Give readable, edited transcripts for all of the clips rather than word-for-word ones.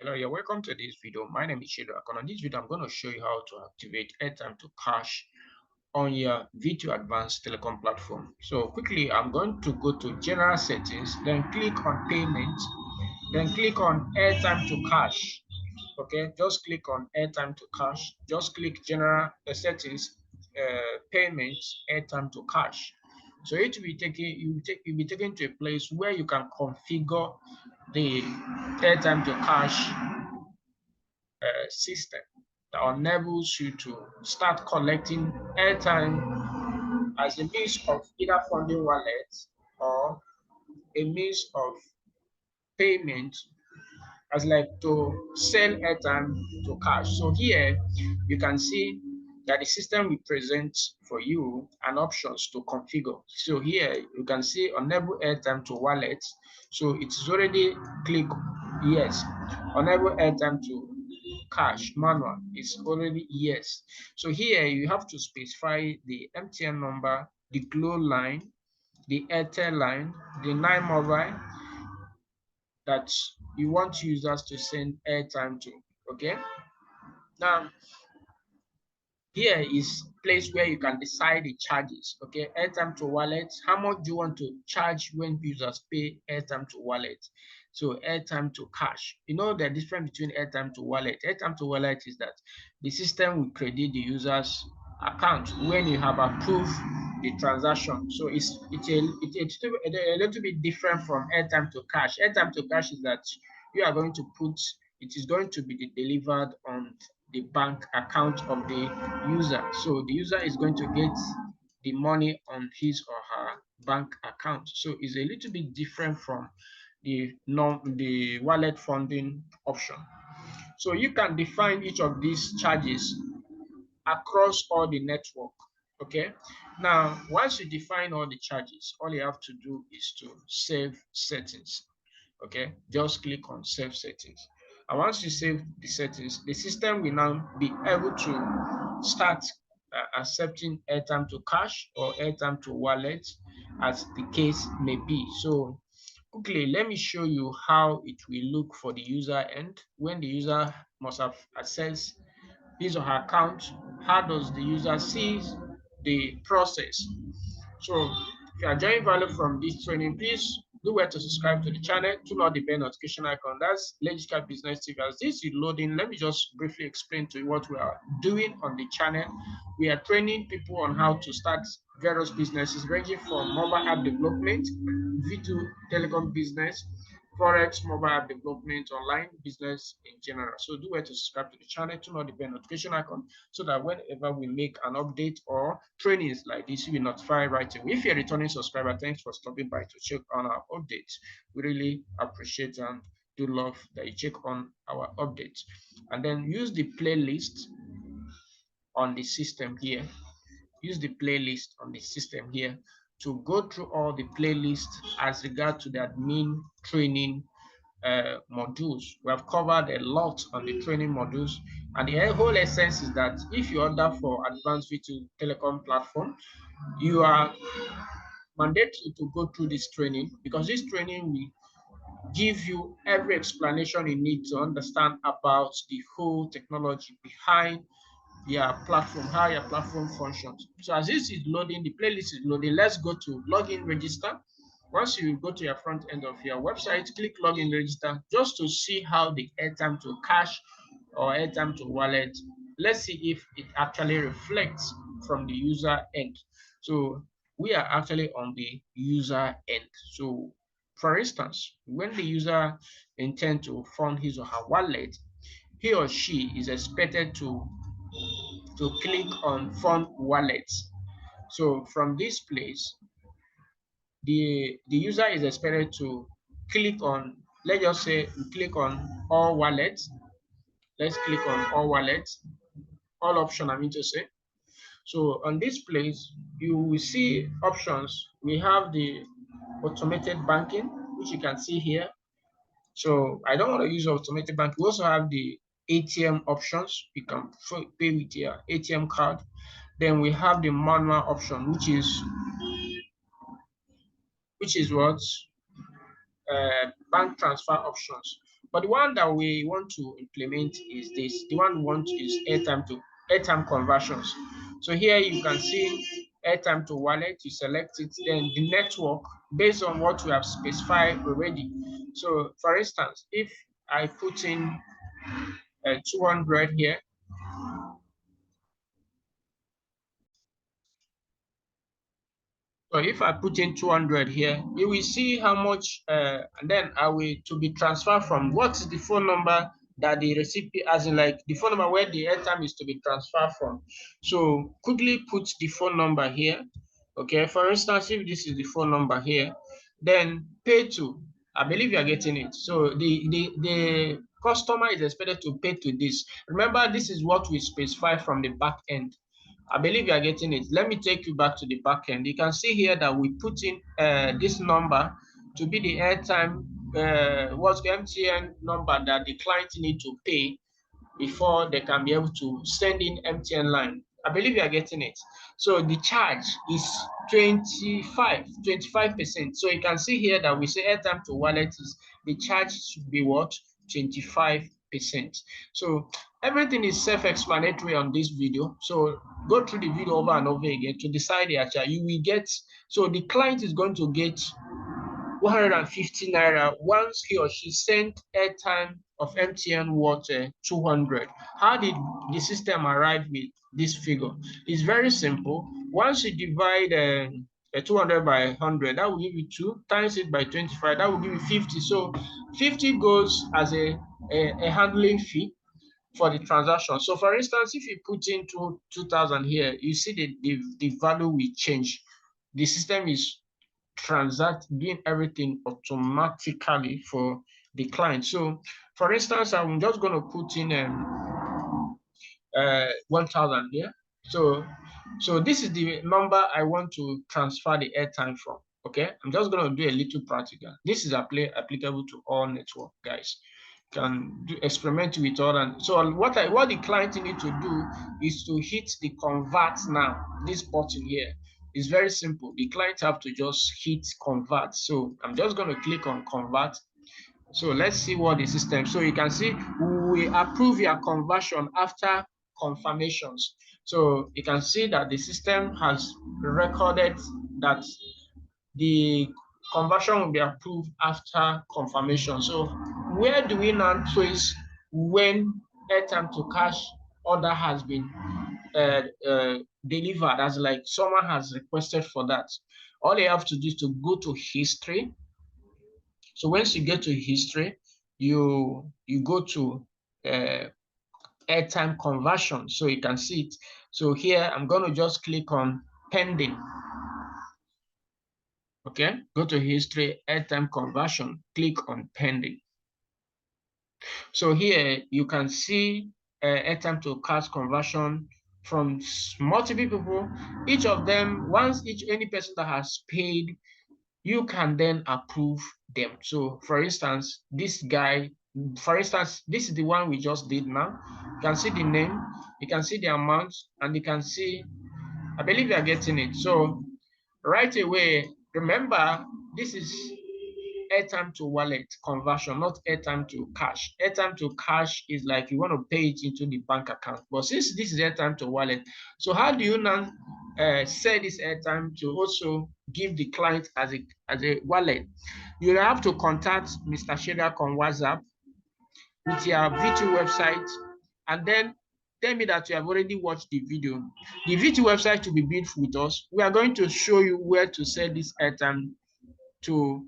Hello, you're welcome to this video. My name is Shedrach, and on this video, I'm going to show you how to activate airtime to cash on your VTU Advance Telecom Platform. So quickly, I'm going to go to General Settings, then click on Payment, then click on Airtime to Cash. Okay, just click on Airtime to Cash. Just click General Settings, Payments, Airtime to Cash. So it will be taken. You'll be taken to a place where you can configure the airtime to cash system that enables you to start collecting airtime as a means of either funding wallets or a means of payment as like to sell airtime to cash. So here you can see that the system will present for you an options to configure. So here you can see enable airtime to wallet. So it's already click yes. Enable airtime to cash manual is already yes. So here you have to specify the MTN number, the Glow line, the Airtel line, the 9 mobile that you want users to send airtime to. Okay. Now here is place where you can decide the charges. Okay, airtime to wallet. How much do you want to charge when users pay airtime to wallet? So airtime to cash. You know the difference between airtime to wallet. Airtime to wallet is that the system will credit the user's account when you have approved the transaction. So it's a little bit different from airtime to cash. Airtime to cash is that you are going to put it is going to be delivered on the bank account of the user. So the user is going to get the money on his or her bank account. So it's a little bit different from the wallet funding option. So you can define each of these charges across all the network. Okay. Now, once you define all the charges, all you have to do is to save settings. Okay, just click on save settings. And once you save the settings, the system will now be able to start accepting airtime to cash or airtime to wallet as the case may be. So quickly, let me show you how it will look for the user end when the user must have accessed his or her account. How does the user see the process? So if you are enjoying value from this training, please do well to subscribe to the channel, turn on the bell notification icon. That's Legit Cash Business TV. As this is loading, let me just briefly explain to you what we are doing on the channel. We are training people on how to start various businesses ranging from mobile app development, V2 telecom business, forex, mobile app development, online business in general. So do well to subscribe to the channel, turn on the bell notification icon so that whenever we make an update or trainings like this, you will notify right away. If you're a returning subscriber, thanks for stopping by to check on our updates. We really appreciate and do love that you check on our updates. And then use the playlist on the system here. Use the playlist on the system here to go through all the playlists as regard to the admin training modules. We have covered a lot on the training modules, and the whole essence is that if you order for Advanced VTU Telecom Platform, you are mandated to go through this training because this training will give you every explanation you need to understand about the whole technology behind your platform, how your platform functions. So as this is loading, the playlist is loading, let's go to login register. Once you go to your front end of your website, click login register just to see how the airtime to cash or airtime to wallet. Let's see if it actually reflects from the user end. So we are actually on the user end. So for instance, when the user intends to fund his or her wallet, he or she is expected to click on fund wallets. So from this place, the user is expected to click on, let's just say click on all wallets. Let's click on all wallets, all option I mean to say. So on this place, you will see options. We have the automated banking, which you can see here. So I don't want to use automated bank. We also have the ATM options. You can pay with your ATM card. Then we have the manual option, which is what bank transfer options. But the one that we want to implement is this. The one we want is airtime conversions. So here you can see airtime to wallet. You select it, then the network based on what we have specified already. So for instance, if I put in 200 here, so if I put in 200 here, you will see how much, and then I will to be transferred from what is the phone number that the recipient, as in like the phone number where the airtime is to be transferred from. So quickly put the phone number here. Okay, for instance, if this is the phone number here, then pay to, I believe you are getting it. So the customer is expected to pay to this. Remember, this is what we specify from the back end. I believe you are getting it. Let me take you back to the back end. You can see here that we put in this number to be the airtime, what's the MTN number that the client need to pay before they can be able to send in MTN line. I believe you are getting it. So the charge is 25%. So you can see here that we say airtime to wallet is the charge should be what? 25%. So everything is self-explanatory on this video. So go through the video over and over again to decide the charge. You will get, so the client is going to get 150 naira once he or she sent airtime of MTN worth 200. How did the system arrive with this figure? It's very simple. Once you divide 200 by 100, that will give you 2, times it by 25, that will give you 50. So 50 goes as a handling fee for the transaction. So for instance, if you put in 2,000 here, you see the value will change. The system is doing everything automatically for the client. So for instance, I'm just going to put in 1,000 here. So this is the number I want to transfer the airtime from. Okay, I'm just going to do a little practical. This is applicable to all network, guys. Can do experiment with all. And so what the client need to do is to hit the convert now. This button here is very simple. The client have to just hit convert. So I'm just going to click on convert. So let's see what the system. So you can see we approve your conversion after confirmations. So you can see that the system has recorded that the conversion will be approved after confirmation. So where do we now trace when airtime to cash order has been delivered, as like someone has requested for that? All you have to do is to go to history. So once you get to history, you go to airtime conversion. So you can see it. So here I'm going to just click on pending. Okay, go to history, airtime conversion, click on pending. So here you can see airtime to cash conversion from multiple people. Each of them, any person that has paid, you can then approve them. So for instance, this guy, this is the one we just did now. You can see the name, you can see the amount, and you can see, I believe you are getting it. So right away, remember, this is airtime to wallet conversion, not airtime to cash. Airtime to cash is like you want to pay it into the bank account. But since this is airtime to wallet, so how do you now sell this airtime to also give the client as a wallet? You have to contact Mr. Shedrach on WhatsApp with your VTU website, and then tell me that you have already watched the video. The VTU website will be built with us. We are going to show you where to sell this airtime to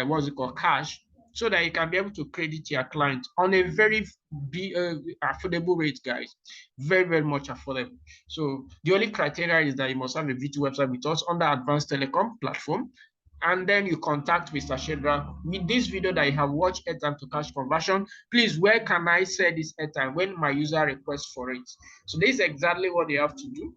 what's it called, cash, so that you can be able to credit your client on a very affordable rate, guys. Very, very much affordable. So the only criteria is that you must have a VTU website with us under Advanced Telecom Platform, and then you contact Mr. Shedrach with this video that you have watched, airtime to cash conversion. Please, where can I sell this airtime when my user requests for it? So this is exactly what you have to do.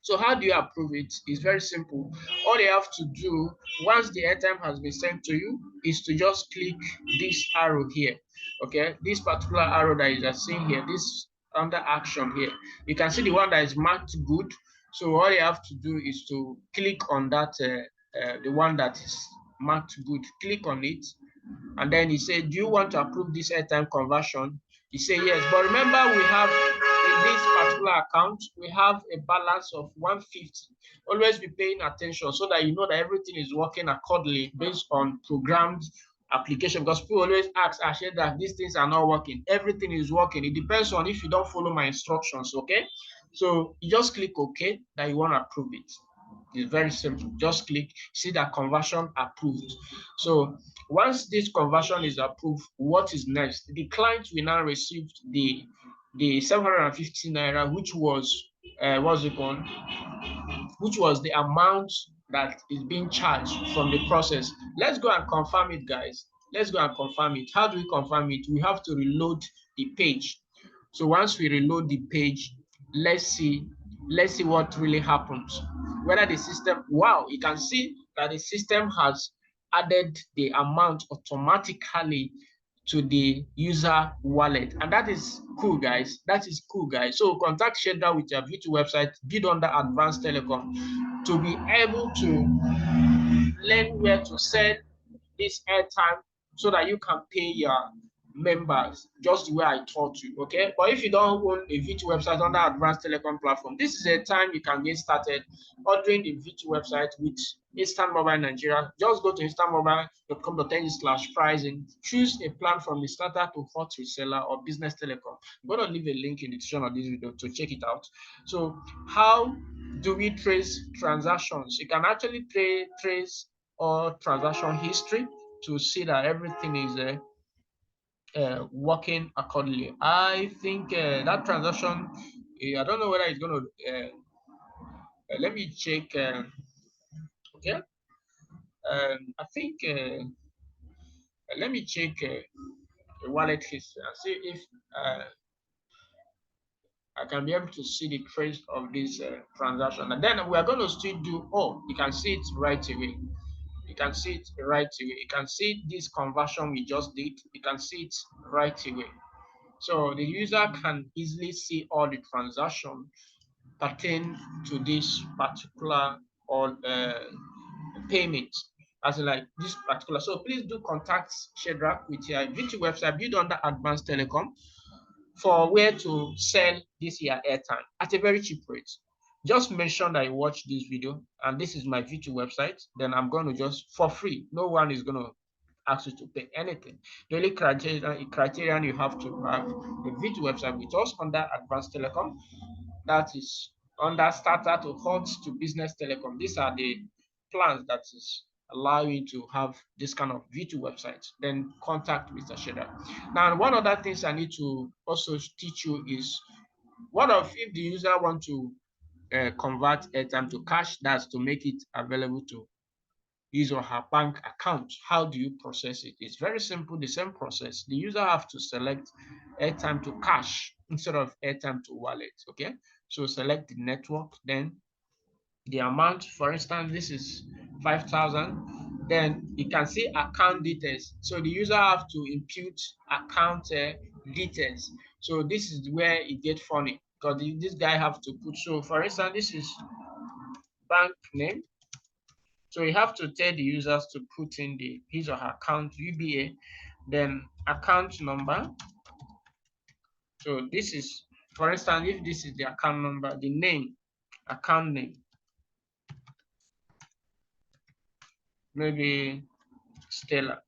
So how do you approve it? It's very simple. All you have to do once the airtime has been sent to you is to just click this arrow here. Okay, this particular arrow that you are seeing here, this under action here, you can see the one that is marked good. So all you have to do is to click on that, the one that is marked good. Click on it, And then he said, do you want to approve this airtime conversion? He said yes, but remember we have in this particular account, we have a balance of 150. Always be paying attention so that you know that everything is working accordingly based on programmed application, because people always ask, I said that these things are not working. Everything is working. It depends on if you don't follow my instructions, okay? So you just click OK that you want to approve it. It's very simple. Just click, see that conversion approved. So once this conversion is approved, what is next? The client will now receive the 750 naira, which was what's it called? Which was the amount that is being charged from the process. Let's go and confirm it, guys. Let's go and confirm it. How do we confirm it? We have to reload the page. So once we reload the page, let's see what really happens. Whether the system, wow, you can see that the system has added the amount automatically to the user wallet. And that is cool, guys. That is cool, guys. So contact Shedrach with your VTU website, bid under Advance Telecom, to be able to learn where to sell this airtime so that you can pay your members just the way I taught you, okay? But if you don't own a VTU website under Advanced Telecom Platform, this is a time you can get started ordering the VTU website with Instant Mobile Nigeria. Just go to instantmobile.com.ng/pricing, choose a plan from the starter to hot reseller or business telecom. I'm going to leave a link in the description of this video to check it out. So how do we trace transactions? You can actually trace all transaction history to see that everything is working accordingly. I think that transaction, I don't know whether it's going to, let me check, okay. I think, let me check the wallet history and see if I can be able to see the trace of this transaction. And then we are going to still do, oh, you can see it right away. You can see it right away. You can see this conversion we just did. You can see it right away. So the user can easily see all the transactions pertain to this particular or payment, as in like this particular. So please do contact Shedrach with your VTU website built under Advanced Telecom for where to sell this year airtime at a very cheap rate. Just mention that you watch this video and this is my VTU website, then I'm going to just for free. No one is going to ask you to pay anything. The only criterion you have to have the VTU website with us under Advanced Telecom, that is under starter to hot to business telecom. These are the plans that is allow you to have this kind of VTU website. Then contact Mr. Shedrach. Now, one other things I need to also teach you is what if the user want to convert airtime to cash, that's to make it available to his or her bank account. How do you process it? It's very simple, the same process. The user have to select airtime to cash instead of airtime to wallet, okay? So select the network, then the amount, for instance, this is 5,000. Then you can see account details. So the user have to input account details. So this is where it gets funny because this guy have to put, so for instance, this is bank name. So you have to tell the users to put in his or her account UBA, then account number. So this is, for instance, if this is the account number, the name, account name, maybe Stella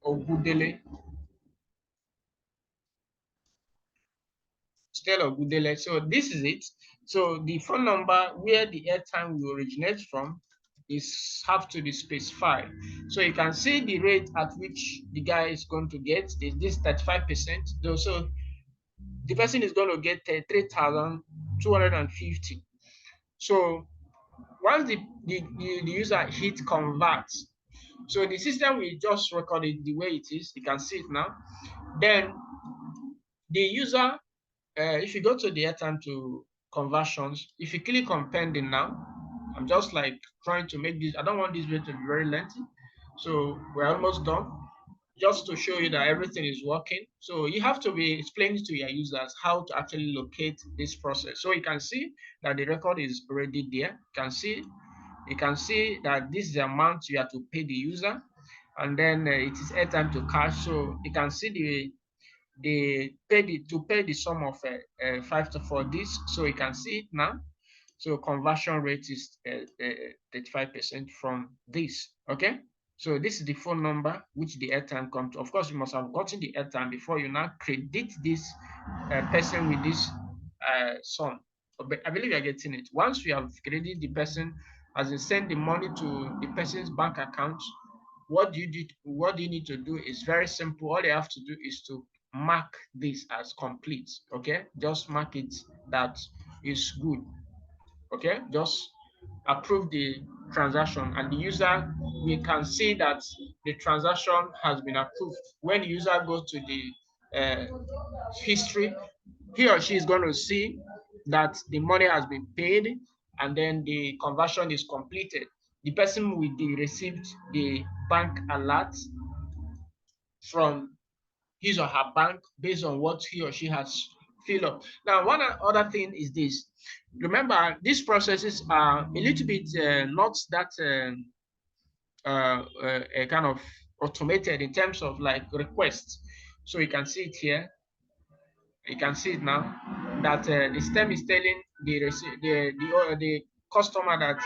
Ogudele. So this is it. So the phone number where the airtime will originate from is have to be specified. So you can see the rate at which the guy is going to get this 35%. So the person is going to get 3,250. So once the user hit convert, so the system will just record it the way it is. You can see it now. Then the user, if you go to the airtime to conversions, if you click on pending now, I'm just like trying to make this, I don't want this video to be very lengthy. So we're almost done. Just to show you that everything is working. So you have to be explaining to your users how to actually locate this process. So you can see that the record is already there. You can see You can see that this is the amount you have to pay the user, and then it is airtime to cash. So you can see to pay the sum of 5 to 4 this. So you can see it now. So conversion rate is 35% from this. Okay. So this is the phone number which the airtime comes to. Of course, you must have gotten the airtime before you now credit this person with this sum. But I believe you're getting it. Once you have credited the person, as you send the money to the person's bank account, what do you do? What you need to do is very simple. All you have to do is to mark this as complete. Okay, just mark it that is good. Okay, just approve the transaction, and the user, we can see that the transaction has been approved. When the user goes to the history, he or she is going to see that the money has been paid and then the conversion is completed. The person will be received the bank alert from his or her bank based on what he or she has filled up. Now, one other thing is this. Remember, these processes are a little bit not that kind of automated in terms of like requests. So you can see it here. You can see it now that the system is telling the customer that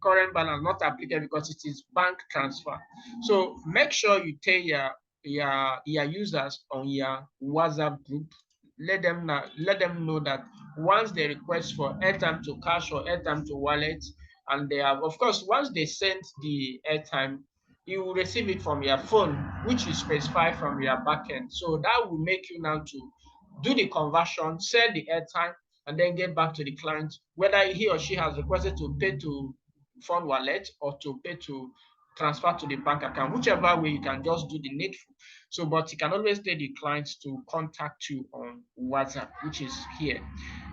current balance not applicable because it is bank transfer. So make sure you tell your users on your WhatsApp group. Let them know that once they request for airtime to cash or airtime to wallet, and they have, of course, once they send the airtime, you will receive it from your phone, which is specified from your backend. So that will make you now to do the conversion, sell the airtime, and then get back to the client, whether he or she has requested to pay to phone wallet or to pay to transfer to the bank account, whichever way you can just do the needful. So, but you can always tell the clients to contact you on WhatsApp, which is here.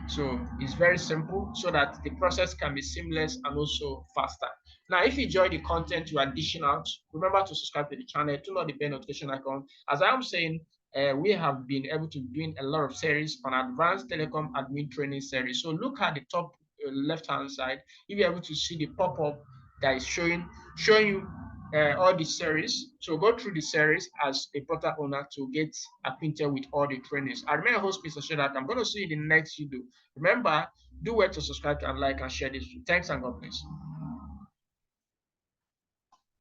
So it's very simple so that the process can be seamless and also faster. Now, if you enjoy the content you are dishing out, remember to subscribe to the channel, turn on the bell notification icon. As I am saying, we have been able to doing a lot of series on advanced telecom admin training series. So look at the top left hand side. You'll be able to see the pop-up that is showing you all the series. So go through the series as a portal owner to get acquainted with all the trainings. I remain host Mr Shedrach. I'm going to see you in the next video. Remember, do well to subscribe and like and share this. Thanks and God bless.